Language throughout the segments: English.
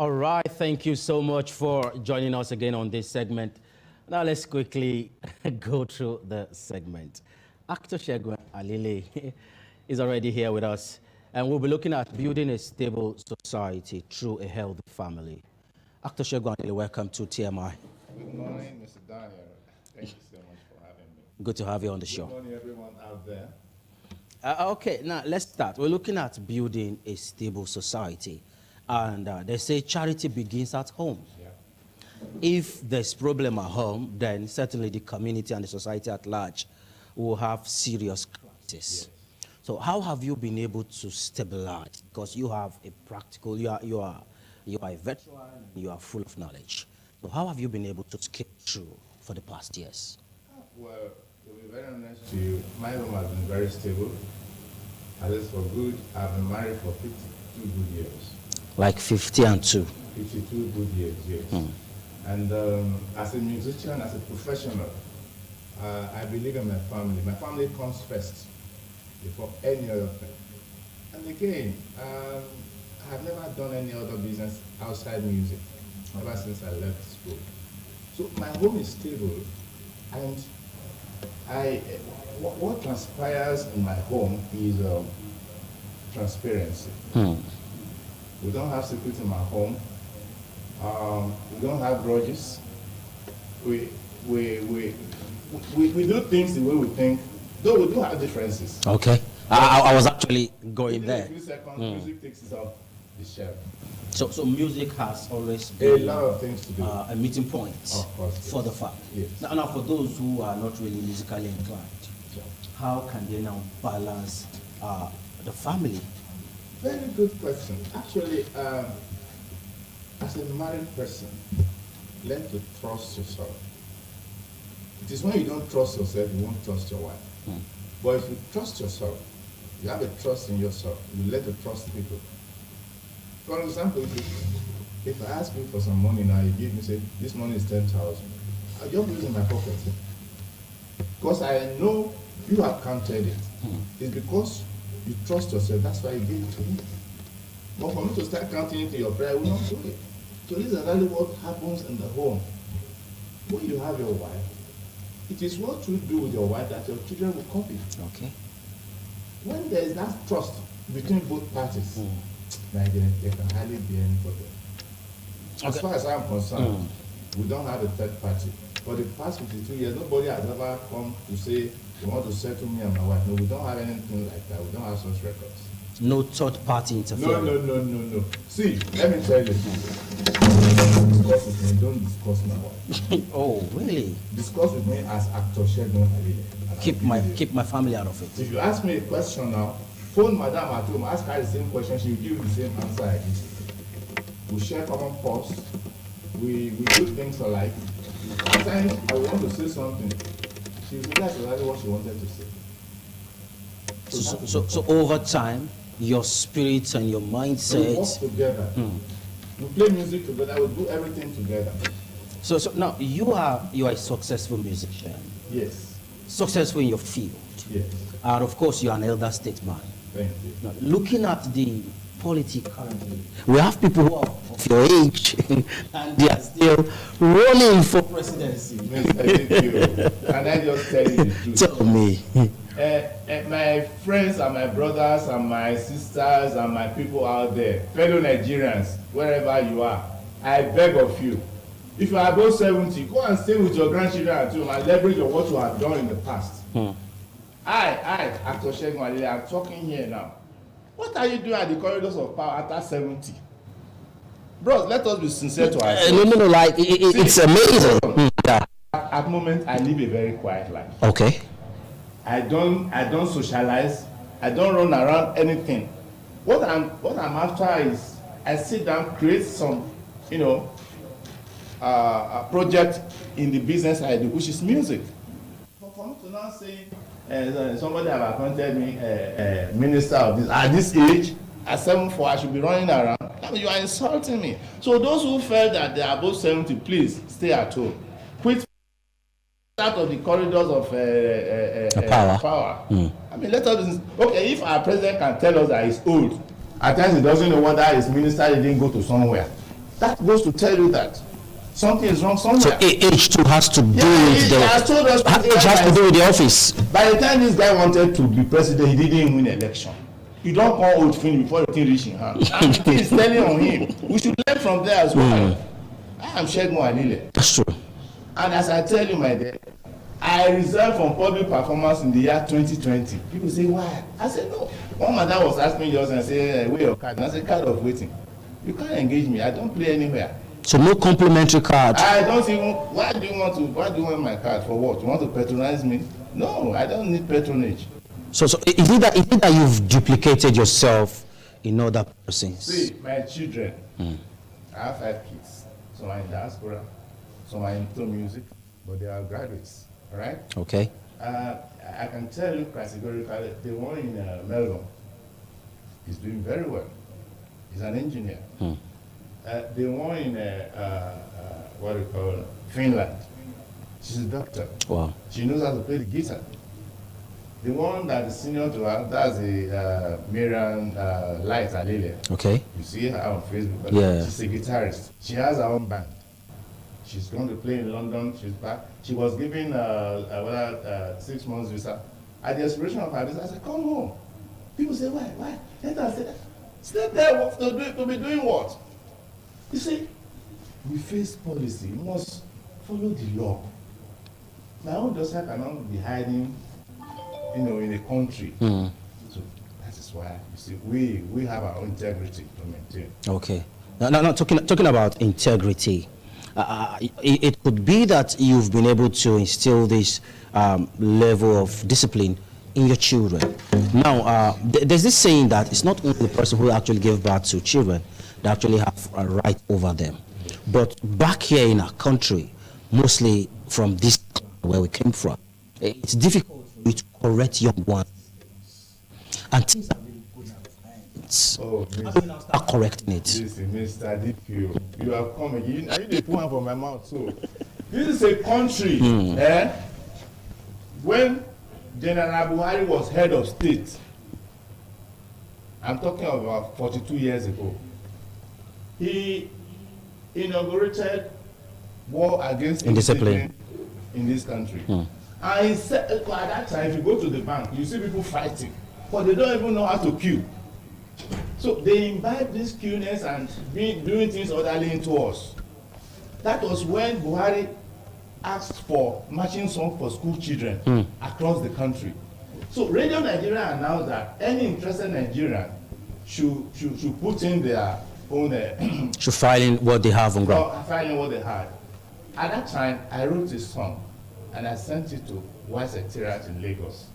All right, thank you so much for joining us again on this segment. Now let's quickly go through the segment. Actor Segun Alile is already here with us, and we'll be looking at building a stable society through a healthy family. Actor Segun Alile, welcome to TMI. Good morning, Mr. Daniel. Thank you so much for having me. Good to have you on the show. Good morning, everyone out there. Okay, now let's start. We're looking at building a stable society. And they say charity begins at home. Yeah. If there's problem at home, then certainly the community and the society at large will have serious crisis. Yes. So how have you been able to stabilize? Because you have a practical, you are a veteran, you are full of knowledge. So how have you been able to scale through for the past years? Well, to be very honest with you, my home has been very stable. At least for good, I've been married for 52 good years. Like 50 and 2. 52 good years, yes. And as a musician, as a professional, I believe in my family. My family comes first before any other thing. And again, I've never done any other business outside music ever since I left school. So my home is stable, and what transpires in my home is transparency. We don't have secrets in my home. We don't have grudges. We do things the way we think, though we do have differences. Okay. I was actually going Within there. a few seconds, music takes us off the shelf. So music has always A been lot of things to do. a meeting point Of course, for yes. the family. Yes. Now, for those who are not really musically inclined, how can they now balance the family? Very good question. Actually, as a married person, learn to trust yourself. It is when you don't trust yourself, you won't trust your wife. But if you trust yourself, you have a trust in yourself, you learn to trust people. For example, if I ask you for some money now, you give me, say, this money is 10,000. I'll just put it in my pocket. Because I know you have counted it. It's because you trust yourself, that's why you give it to me. But for me to start counting into your prayer, I will not do it. So this is exactly what happens in the home. When you have your wife, it is what you do with your wife that your children will copy. Okay. When there is that trust between both parties, there can hardly be any problem. As far as I'm concerned, we don't have a third party. For the past 52 years, nobody has ever come to say they want to settle me and my wife. No, we don't have anything like that. We don't have such records. No third party interference. No. See, let me tell you. Discuss with me. Don't discuss my wife. Oh, really? Discuss with me as actor Segun Alile. Keep my family out of it. If you ask me a question now, phone madam at home, ask her the same question, she will give you the same answer I give. We share common purse. We do things alike. Sometimes I want to say something. She will say that's exactly what she wanted to say. So over time, your spirit and your We mindset. work together. We play music together. We do everything together. So now you are a successful musician, Yes. successful in your field, Yes. and of course you are an elder statesman. Thank you. Now, looking at the politics currently, we have people who are of your age and they are still running for presidency. Thank you. Can I just tell you the truth? Tell me. My friends and my brothers and my sisters and my people out there, fellow Nigerians, wherever you are, I beg of you, if you are above 70, go and stay with your grandchildren at home and leverage on what you have done in the past. I, Actor Segun Alile, I'm talking here now. What are you doing at the corridors of power after 70? Bros, let us be sincere to ourselves. No, like it's amazing. Yeah. At the moment, I live a very quiet life. Okay. I don't socialize. I don't run around anything. What I'm after is I sit down, create some, a project in the business I do, which is music. For me to now say somebody have appointed me minister of this at this age, at 74, I should be running around. I mean, you are insulting me. So those who felt that they are above 70, please stay at home. Quit out of the corridors of power. I mean, let us. Okay, if our president can tell us that he's old, at times he doesn't know whether his minister didn't go to somewhere. That goes to tell you that something is wrong somewhere. So age too has to do with age has to do with the office. By the time this guy wanted to be president, he didn't win election. You don't call old thing before the thing reach in hand. And the thing is telling on him. We should learn from there as well. I am Shegun Alile. That's true. And as I tell you, my dear, I resigned from public performance in the year 2020. People say, why? I said, no. One madam was asking me just and say, where your card? And I said, card of waiting. You can't engage me. I don't play anywhere. So no complimentary card. I don't even. Why do you want my card for what? You want to patronize me? No, I don't need patronage. So is it that you've duplicated yourself in other persons? See, my children, I have 5 kids. Some are in diaspora, some are into music, but they are graduates, right? Okay. I can tell you categorically, the one in Melbourne is doing very well. He's an engineer. The one in what do you call it? Finland, she's a doctor. Wow. She knows how to play the guitar. The one that is senior to her, that's the Miriam Light Alile. Okay. You see her on Facebook. Yeah. She's a guitarist. She has her own band. She's going to play in London. She's back. She was given 6 months visa. At the expiration of her visa, I said, come home. People say, why? Why? Let her stay there to be doing what? You see, we face policy. We must follow the law. My own daughter cannot be hiding, in a country. So that is why, you see, we have our own integrity to maintain. Okay. Now talking about integrity, it could be that you've been able to instill this level of discipline in your children. Now, there's this saying that it's not only the person who actually gave birth to children that actually have a right over them. But back here in our country, mostly from this where we came from, it's difficult for you to correct young ones. And things are really good at times. Start correcting it. Listen, Mr. DPO, you have come again. I need to put one for my mouth too. This is a country, when General Buhari was head of state, I'm talking about 42 years ago, he inaugurated war against indiscipline in this country. And he said, at that time, if you go to the bank, you see people fighting, but they don't even know how to queue. So they imbibe this queueness and doing things orderly into us. That was when Buhari asked for marching song for school children across the country. So Radio Nigeria announced that any interested Nigerian should put in their own... should file in what they have on ground. File in what they had. At that time, I wrote a song and I sent it to White Secretariat in Lagos.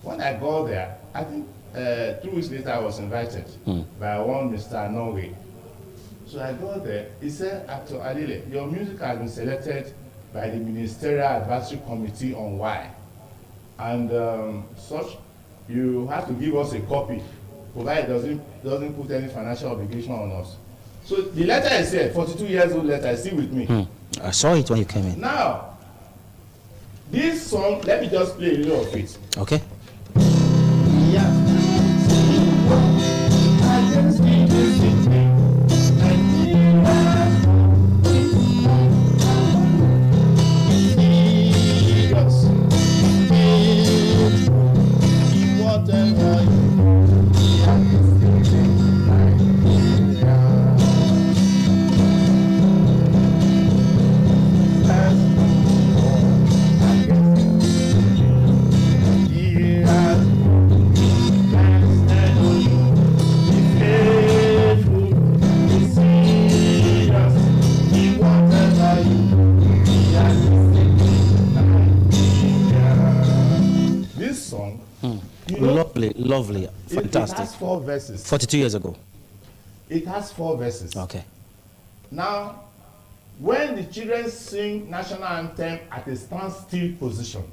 When I got there, I think 2 weeks later I was invited by one Mr. Norway. So I got there, he said, Actor Alile, your music has been selected by the Ministerial Advisory Committee on Why. And such, you have to give us a copy, provided it doesn't put any financial obligation on us. So the letter I said, 42 years old letter, is still with me. I saw it when you came in. Now, this song, let me just play a little of it. Okay. Yeah. I just need this thing. Lovely, fantastic. It has 4 verses. 42 years ago. It has 4 verses. Okay. Now, when the children sing national anthem at a standstill position,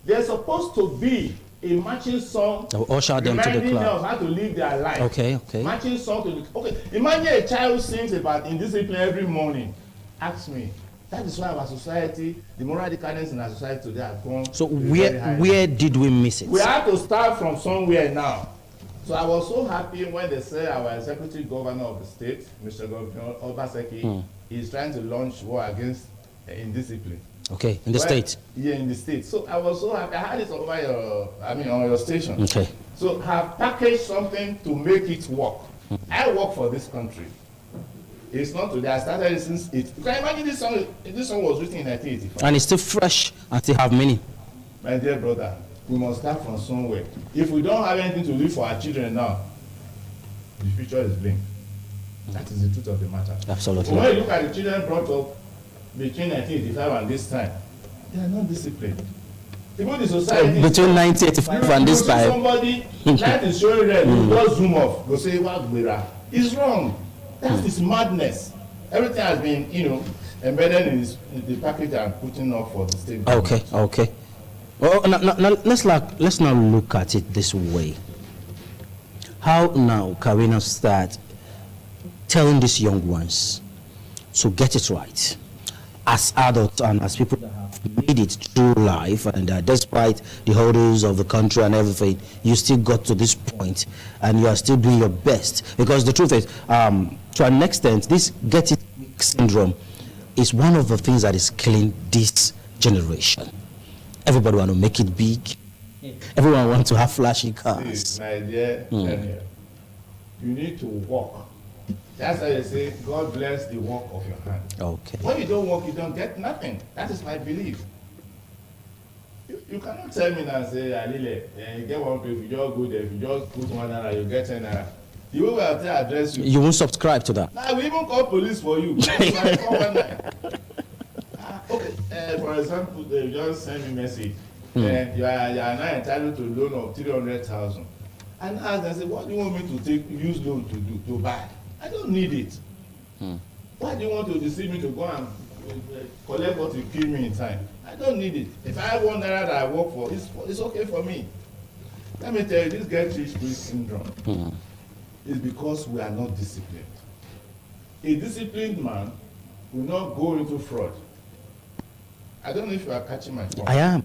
they're supposed to be a marching song that will usher them to the reminding them club. of how to live their life. Okay. Marching song to the... Okay, imagine a child who sings about indiscipline every morning. Ask me. That is why our society, the moral decadence in our society today has gone. So where did we miss it? We have to start from somewhere now. So I was so happy when they say our executive governor of the state, Mr. Governor Obaseki, is trying to launch war against indiscipline. Okay, in the state. Yeah, in the state. So I was so happy. I had it over on your station. Okay. So have packaged something to make it work. I work for this country. It's not today. I started it since it. You can imagine this song was written in 1985. And it's still fresh and still have meaning. My dear brother, we must start from somewhere. If we don't have anything to do for our children now, the future is bleak. That is the truth of the matter. Absolutely. But when you look at the children brought up between 1985 and this time, they are not disciplined. Even the society. Between 1985 and this time. Somebody light is showing red, you just zoom off. Go say what it's wrong. That is madness. Everything has been, embedded in the package and putting up for the state government. Okay. Well, now, let's now look at it this way. How now can we now start telling these young ones to get it right as adults and as people that have made it through life, and despite the hurdles of the country and everything, you still got to this point and you are still doing your best? Because the truth is, to an extent, this get it quick syndrome is one of the things that is killing this generation. Everybody want to make it big. Everyone wants to have flashy cars. See, my dear Daniel, you need to walk. That's why they say, God bless the work of your hand. Okay. When you don't work, you don't get nothing. That is my belief. You cannot tell me now and say, Alile, you get one place, you just go there, if you just put 1 naira, you get 10 naira. The way we have to address you. You won't subscribe to that. Now, we even call police for you. Okay, for example, they just send me a message. And you are now entitled to a loan of 300,000. And I say, what do you want me to use loan to do, to buy? I don't need it. Why do you want to deceive me to go and collect what will kill me in time? I don't need it. If I have 1 naira that I work for, it's okay for me. Let me tell you, this get rich quick syndrome is because we are not disciplined. A disciplined man will not go into fraud. I don't know if you are catching my point. I am.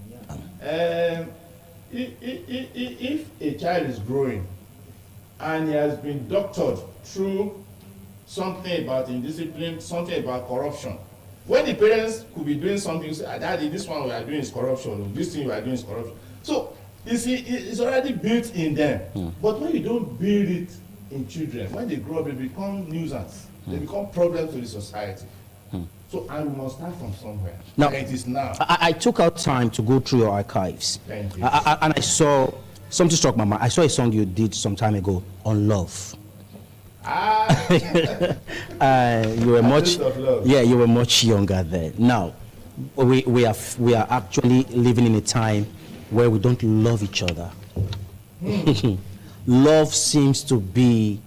If a child is growing and he has been doctored through something about indiscipline, something about corruption, when the parents could be doing something, you say, Daddy, this one we are doing is corruption, or this thing we are doing is corruption. So, you see, it's already built in them. But when you don't build it in children, when they grow up, they become nuisance. They become problems to the society. So I must start from somewhere. Now, and it is now. I took out time to go through your archives. Thank you. And I saw something struck my mind. I saw a song you did some time ago on love. You were much, you were much younger then. Now, we are actually living in a time where we don't love each other. Love seems to be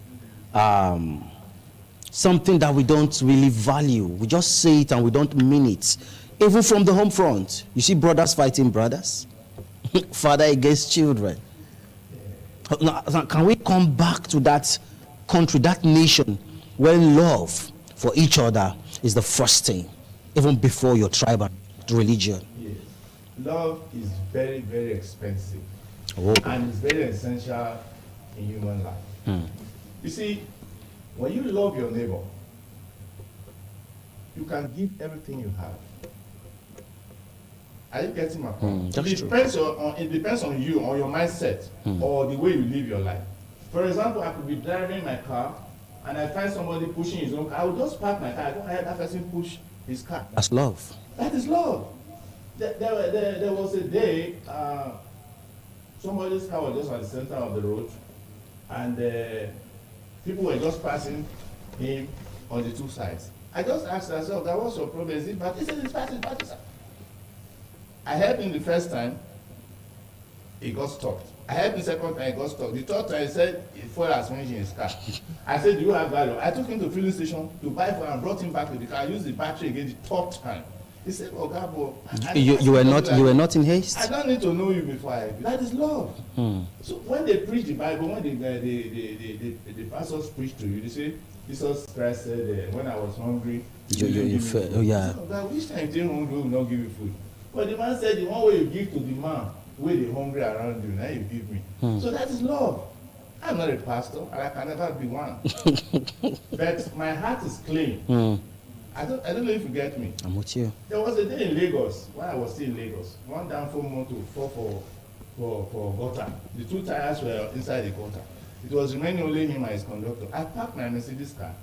something that we don't really value. We just say it and we don't mean it. Even from the home front, you see brothers fighting brothers, father against children. Now, can we come back to that country, that nation, where love for each other is the first thing, even before your tribe and religion? Yes. Love is very, very expensive. And it's very essential in human life. You see, when you love your neighbor, you can give everything you have. Are you getting my point? It depends on you, on your mindset, or the way you live your life. For example, I could be driving my car, and I find somebody pushing his own car. I will just park my car. I don't have that person push his car. That's love. That is love. There was a day, somebody's car was just at the center of the road, and people were just passing him on the two sides. I just asked myself, that was your problem? Is it bad? He said, it's bad. I helped him the first time, he got stopped. I helped him the second time, he got stopped. The third time, he said, his fuel has finished in his car. I said, do you have value? I took him to the filling station to buy fuel and brought him back to the car. I used the battery again the third time. He said, oh, Gabo. You were not in haste? I don't need to know you before I. That is love. So when they preach the Bible, when the pastors preach to you, they say, Jesus Christ said, when I was hungry, you fed, oh yeah. Which time you hungry, we will not give you food. But the man said, the one way you give to the man, where they hungry around you, now you give me. So that is love. I'm not a pastor, and I can never be one. But my heart is clean. I don't know if you get me. I'm with you. There was a day in Lagos, while I was still in Lagos, one downfall motor fall for gutter. The 2 tires were inside the gutter. It was remaining only him and his conductor. I parked my Mercedes car.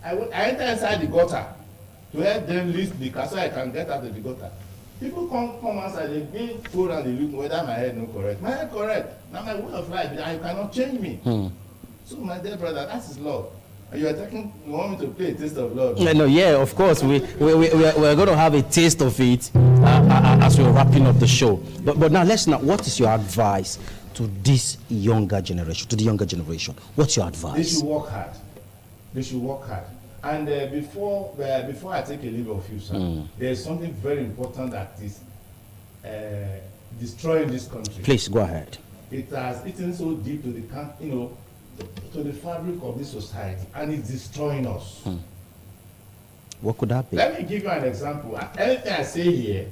I entered inside the gutter to help them lift the car so I can get out of the gutter. People come outside, they bring food and they look whether my head no correct. My head correct. Now my way of life, and you cannot change me. So my dear brother, that is love. You want me to play a taste of love? No, yeah, of course. We're going to have a taste of it as we're wrapping up the show. But now, what is your advice to this younger generation, to the younger generation? What's your advice? They should work hard. They should work hard. And before I take a leave of you, sir, there is something very important that is destroying this country. Please, go ahead. It has eaten so deep to the, to the fabric of this society, and it's destroying us. What could that be? Let me give you an example. Anything I say here,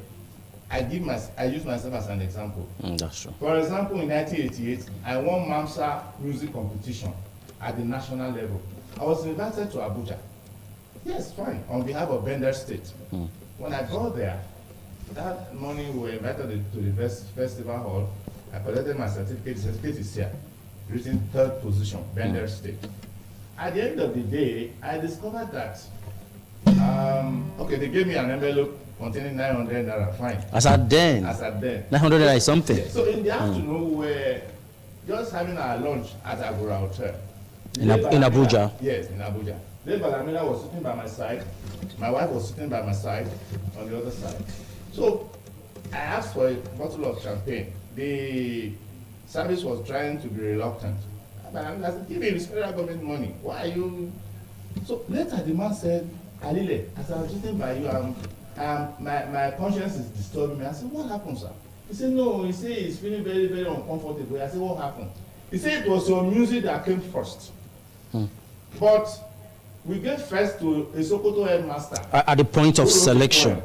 I use myself as an example. That's true. For example, in 1988, I won MAMSA music competition at the national level. I was invited to Abuja. Yes, fine, on behalf of Bender State. When I got there, that morning we were invited to the festival hall. I collected my certificate. The certificate is here, written 3rd position, Bender State. At the end of the day, I discovered that, they gave me an envelope containing 900 naira, fine. As at then? 900 naira is something. So in the afternoon, we were just having our lunch at Agora Hotel. In Abuja? Yes, in Abuja. Then Balamila was sitting by my side. My wife was sitting by my side on the other side. So I asked for a bottle of champagne. The service was trying to be reluctant. I said, give me the federal government money. Why are you? So later the man said, Alile, as I was sitting by you, my conscience is disturbing me. I said, what happened, sir? He said, no, he said he's feeling very, very uncomfortable. I said, what happened? He said it was your music that came first. But we gave first to a Sokoto headmaster. At the point of selection.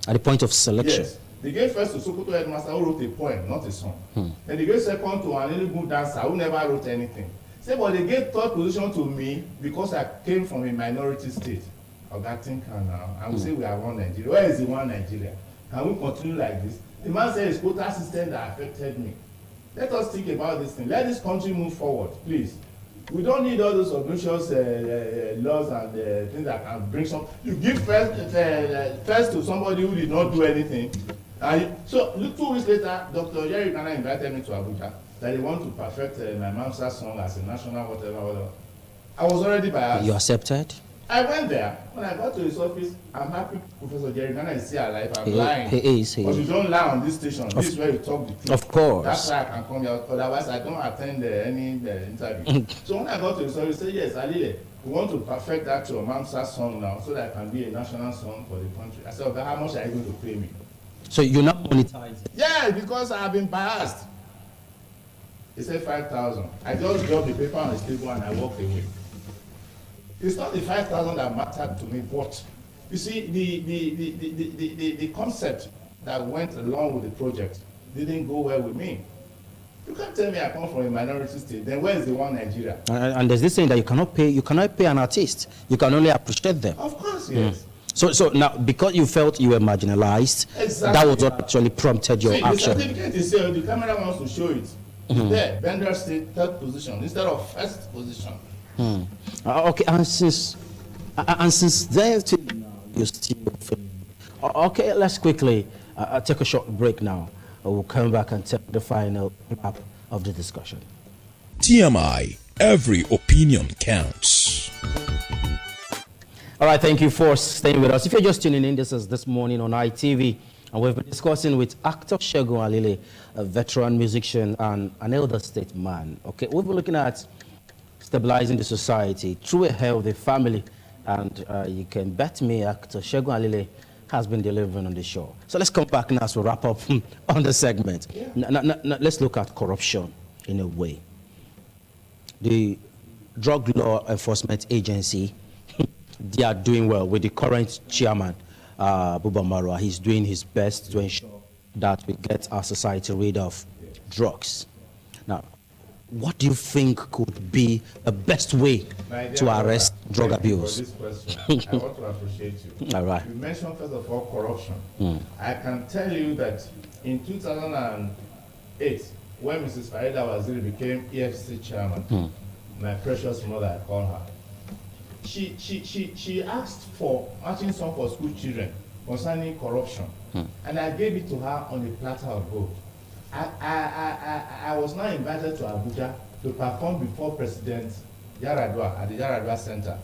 At the point of selection. Yes. They gave first to Sokoto headmaster who wrote a poem, not a song. Then they gave second to an Enugu dancer who never wrote anything. Say, but they gave 3rd position to me because I came from a minority state. Ogatinka now. And we say we are one Nigeria. Where is the one Nigeria? Can we continue like this? The man said it's quota system that affected me. Let us think about this thing. Let this country move forward, please. We don't need all those obnoxious laws and things that can bring some. You give first to somebody who did not do anything. So 2 weeks later, Dr. Jerry Kana invited me to Abuja that they want to perfect my MAMSA song as a national whatever. I was already biased. You accepted? I went there. When I got to his office, I'm happy Professor Jerry Kana is still alive. I'm lying. He is. But you don't lie on this station. This is where you talk the truth. Of course. That's why I can come here. Otherwise, I don't attend any interview. So when I got to his office, he said, yes, Alile, we want to perfect that your MAMSA song now so that it can be a national song for the country. I said, okay, how much are you going to pay me? So you're not monetizing? Yeah, because I've been biased. He said 5,000. I just dropped the paper on the table and I walked away. It's not the 5,000 that mattered to me, but you see, the concept that went along with the project didn't go well with me. You can't tell me I come from a minority state. Then where is the one Nigeria? And there's this saying that you cannot pay an artist. You can only appreciate them. Of course, yes. So now, because you felt you were marginalized, that was what actually prompted your action. The certificate is here. The camera wants to show it. It's there. Bender State 3rd position instead of 1st position. Okay, and since there till now, you're still okay. Let's quickly take a short break now. We'll come back and take the final wrap of the discussion. TMI, every opinion counts. All right, thank you for staying with us. If you're just tuning in, this is This Morning on ITV, and we've been discussing with actor Segun Alile, a veteran musician and an elder statesman. Okay, we've been looking at stabilizing the society through a healthy family, and you can bet me actor Segun Alile has been delivering on the show. So let's come back now as we wrap up on the segment. Now, let's look at corruption in a way. The Drug Law Enforcement Agency, they are doing well with the current chairman, Buba Marwa. He's doing his best to ensure that we get our society rid of drugs. Now, what do you think could be the best way My dear to arrest drug thank you for abuse? this question. I want to appreciate you. All right. You mentioned, first of all, corruption. I can tell you that in 2008, when Mrs. Farida Waziri became EFCC chairman, my precious mother, I call her, she asked for matching song for school children concerning corruption, and I gave it to her on a platter of gold. I was now invited to Abuja to perform before President Yaradua at the Yaradua Center.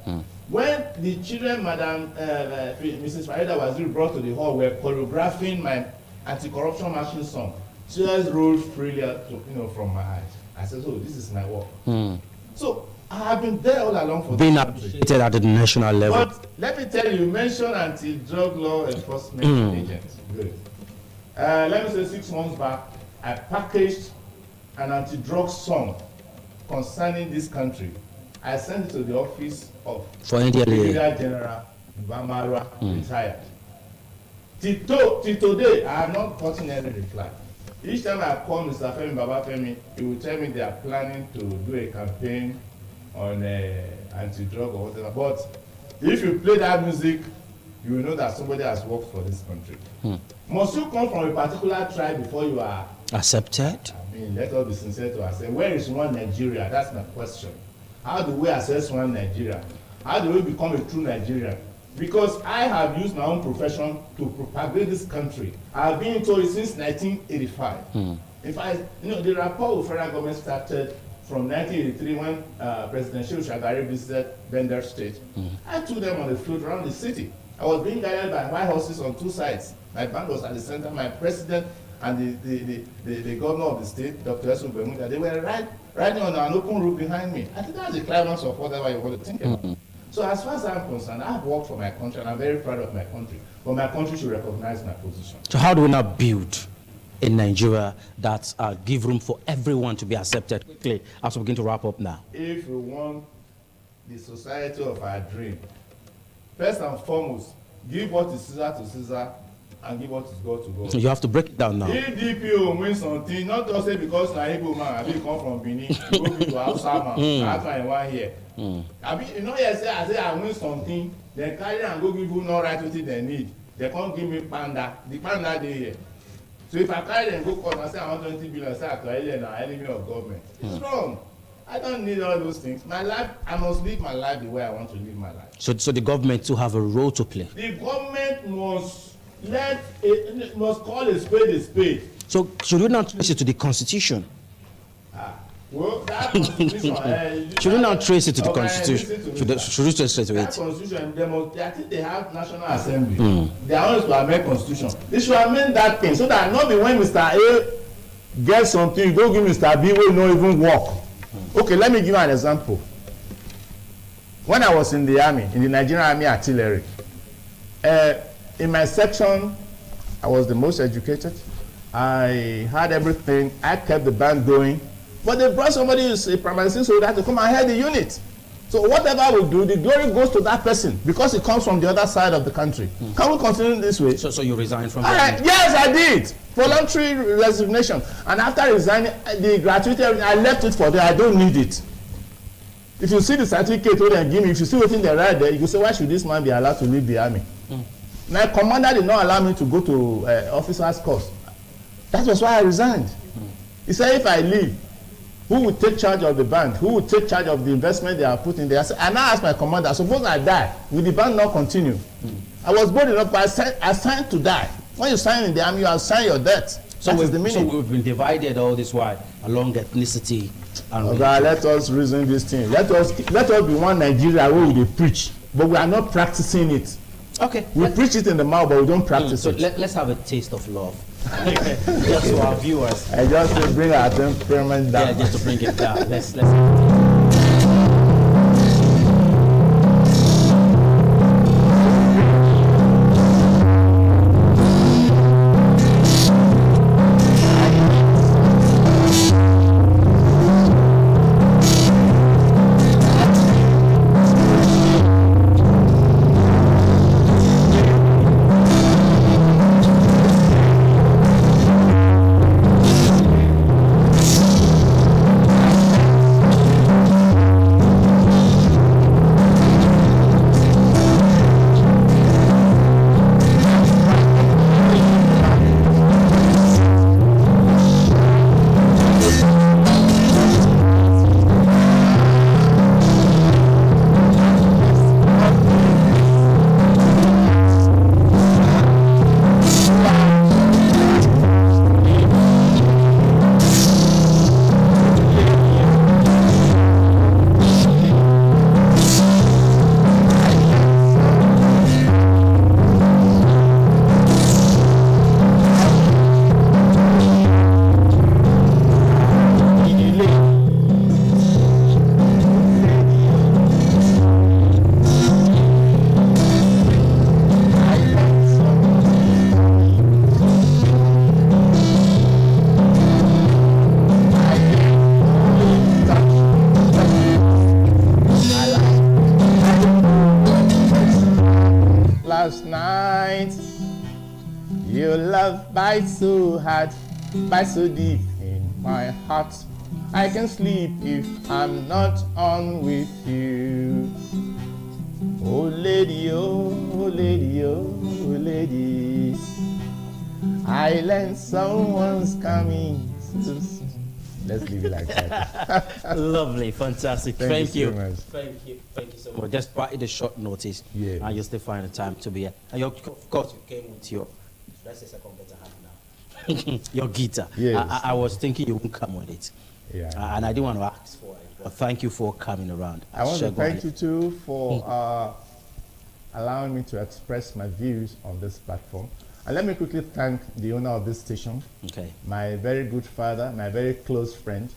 When the children, Madam Mrs. Farida Waziri brought to the hall, were choreographing my anti-corruption marching song, tears rolled freely from my eyes. I said, "Oh, this is my work." So I have been there all along for Being this country. appreciated at the national level. But let me tell you, mention anti-drug law enforcement agents. Good. Let me say 6 months back, I packaged an anti-drug song concerning this country. I sent it to the office of For NDLEA. Brigadier General Bamara, retired. Till today, I have not gotten any reply. Each time I call Mr. Femi Babafemi, he will tell me they are planning to do a campaign on anti-drug or whatever. But if you play that music, you will know that somebody has worked for this country. Must you come from a particular tribe before you are Accepted? I mean, let us be sincere to ourselves. Where is one Nigeria? That's my question. How do we assess one Nigeria? How do we become a true Nigerian? Because I have used my own profession to propagate this country. I have been into it since 1985. In fact, the rapport with federal government started from 1983 when President Shehu Shagari visited Bender State. I took them on the field around the city. I was being guided by white horses on two sides. My band was at the center. My president and the governor of the state, Dr. Esun Bemuda, they were riding on an open road behind me. I think that's the climax of whatever you want to think about. So as far as I'm concerned, I've worked for my country and I'm very proud of my country. But my country should recognize my position. So how do we now build in Nigeria that give room for everyone to be accepted quickly as we begin to wrap up now? If we want the society of our dream, first and foremost, give what is Caesar to Caesar and give what is God to God. You have to break it down now. If DPO win something, not just say because na Igbo man, I come from Benin, go be to Hausa man, that's why I want here. I say I win something, then carry and go give who not right wetin they need. They can't give me panda, the panda dey here. So if I carry them go court and say I want 20 billion, say I carry na enemy of government. It's wrong. I don't need all those things. My life, I must live my life the way I want to live my life. So the government to have a role to play. The government must call a spade a spade. So should we not trace it to the constitution? Well, that constitution. Should we not trace it to the Okay, constitution? listen to me, Should we trace it to that it? constitution, I think they have National Assembly. They are always to amend constitution. They should amend that thing so that not be when Mr. A gets something, you go give Mr. B will not even work. Okay, let me give you an example. When I was in the army, in the Nigerian Army Artillery, in my section, I was the most educated. I had everything. I kept the band going. But they brought somebody who's a primary school soldier to come and head the unit. So whatever we do, the glory goes to that person because it comes from the other side of the country. Can we continue this way? So you resigned from Yes, I did. Voluntary resignation. And after resigning, the gratuity, I left it for them. I don't need it. If you see the certificate what they give me, if you see what's in the right there, you can say, why should this man be allowed to leave the army? My commander did not allow me to go to officer's course. That was why I resigned. He said, if I leave, who will take charge of the band? Who will take charge of the investment they are putting there? And I asked my commander, suppose I die, will the band not continue? I was bold enough, but I signed to die. When you sign in the army, you have signed your debt. So we've been divided all this while along ethnicity and religion. Let us reason this thing. Let us be one Nigeria where we preach, but we are not practicing it. Okay. We preach it in the mouth, but we don't practice it. Let's have a taste of love. Just to our viewers. I just to bring our temperament down. Yeah, just to bring it down. Let's last night. Your love bites so hard, bites so deep in my heart. I can sleep if I'm not on with you. Oh lady, oh lady, oh lady, island someone's coming. Let's leave it like that. Lovely, fantastic. Thank you. So much. Thank you so much. Just by the short notice, Yes. and you still find the time to be here. And you, of course, you came with your, let's say, second better hand now. Your guitar. Yes. I was thinking you wouldn't come with it. Yeah. And I didn't want to ask for it. But thank you for coming around. I want to Segun thank Ali. you too for allowing me to express my views on this platform. And let me quickly thank the owner of this station, Okay. my very good father, my very close friend,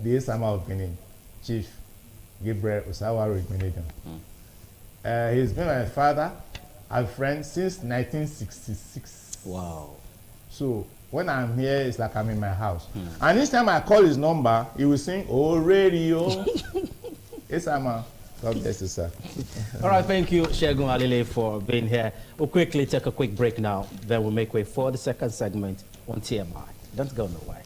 the Esama of Benin, Chief Gabriel Osawaru Igbenegam. He's been my father, a friend since 1966. Wow. So when I'm here, it's like I'm in my house. And each time I call his number, he will sing, "Oh radio." Esama, God bless you, sir. All right, thank you, Segun Alile, for being here. We'll quickly take a quick break now. Then we'll make way for the second segment on TMI. Don't go nowhere.